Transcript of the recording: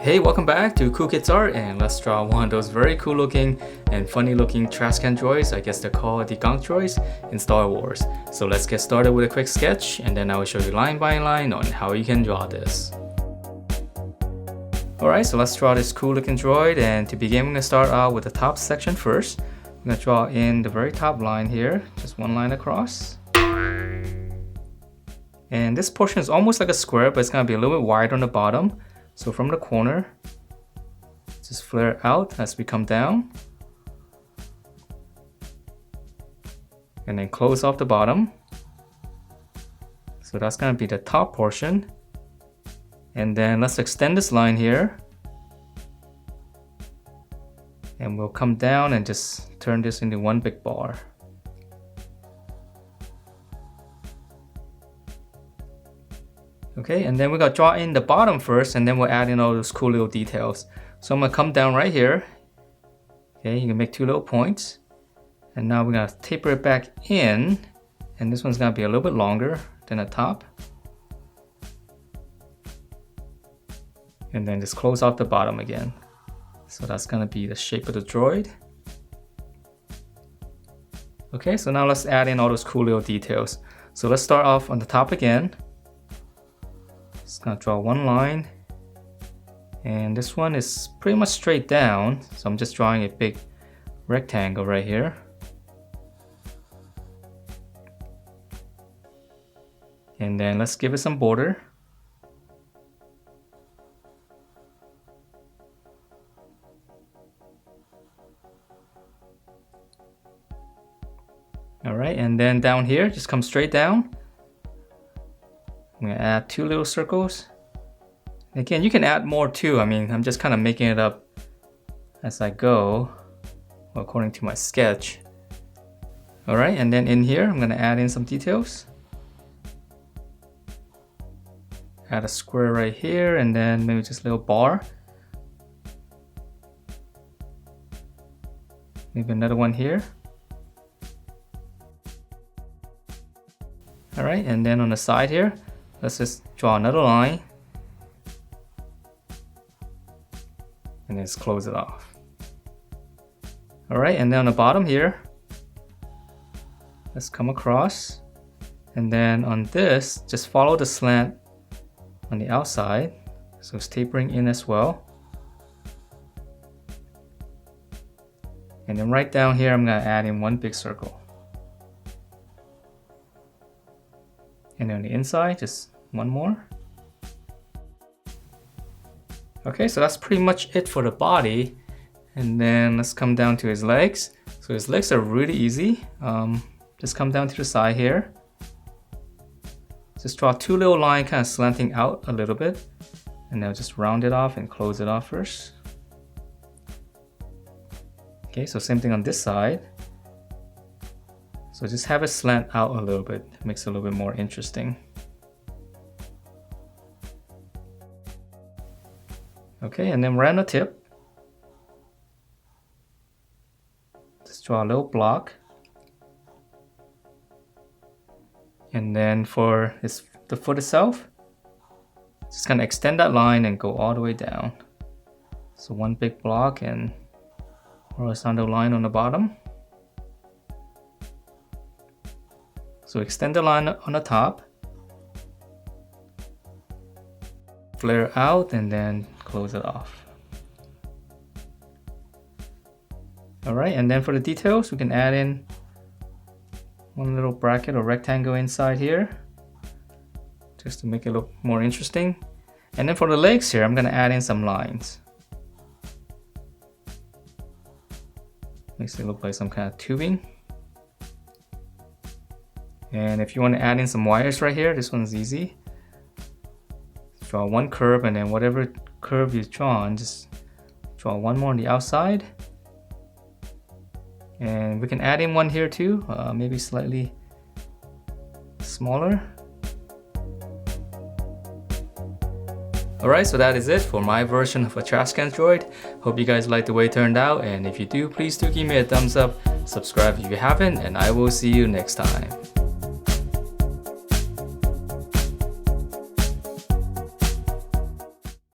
Hey, welcome back to Cool Kids Art, and let's draw one of those very cool looking and funny looking trash can droids. I guess they're called the Gonk Droids in Star Wars. So let's get started with a quick sketch, and then I will show you line by line on how you can draw this. Alright, so let's draw this cool looking droid, and to begin we're going to start out with the top section first. I'm going to draw in the very top line here, just one line across. And this portion is almost like a square, but it's going to be a little bit wider on the bottom. So from the corner, just flare out as we come down. And then close off the bottom. So that's going to be the top portion. And then let's extend this line here. And we'll come down and just turn this into one big bar. Okay, and then we're gonna draw in the bottom first, and then we'll add in all those cool little details. So I'm gonna come down right here. Okay, you can make two little points. And now we're gonna taper it back in. And this one's gonna be a little bit longer than the top. And then just close off the bottom again. So that's gonna be the shape of the droid. Okay, so now let's add in all those cool little details. So let's start off on the top again. Just gonna draw one line, and this one is pretty much straight down, so I'm just drawing a big rectangle right here. And then let's give it some border. Alright, and then down here, just come straight down. I'm gonna add two little circles. Again, you can add more too. I mean, I'm just kind of making it up as I go, according to my sketch. Alright, and then in here, I'm gonna add in some details. Add a square right here, and then maybe just a little bar. Maybe another one here. Alright, and then on the side here, let's just draw another line. And then just close it off. Alright, and then on the bottom here, let's come across. And then on this, just follow the slant on the outside. So it's tapering in as well. And then right down here, I'm going to add in one big circle. And then on the inside, just one more. Okay, so that's pretty much it for the body. And then let's come down to his legs. So his legs are really easy. Just come down to the side here. Just draw two little lines kind of slanting out a little bit. And then just round it off and close it off first. Okay, so same thing on this side. So just have it slant out a little bit. It makes it a little bit more interesting. Okay, and then right on the tip, just draw a little block. And then for the foot itself, just kind of extend that line and go all the way down. So one big block and horizontal line on the bottom. So extend the line on the top, flare out, and then close it off. Alright, and then for the details, we can add in one little bracket or rectangle inside here, just to make it look more interesting. And then for the legs here, I'm going to add in some lines. Makes it look like some kind of tubing. And if you want to add in some wires right here, this one's easy. Draw one curve, and then whatever curve you've drawn, just draw one more on the outside. And we can add in one here too, maybe slightly smaller. Alright, so that is it for my version of a trash can droid. Hope you guys liked the way it turned out, and if you do, please do give me a thumbs up, subscribe if you haven't, and I will see you next time.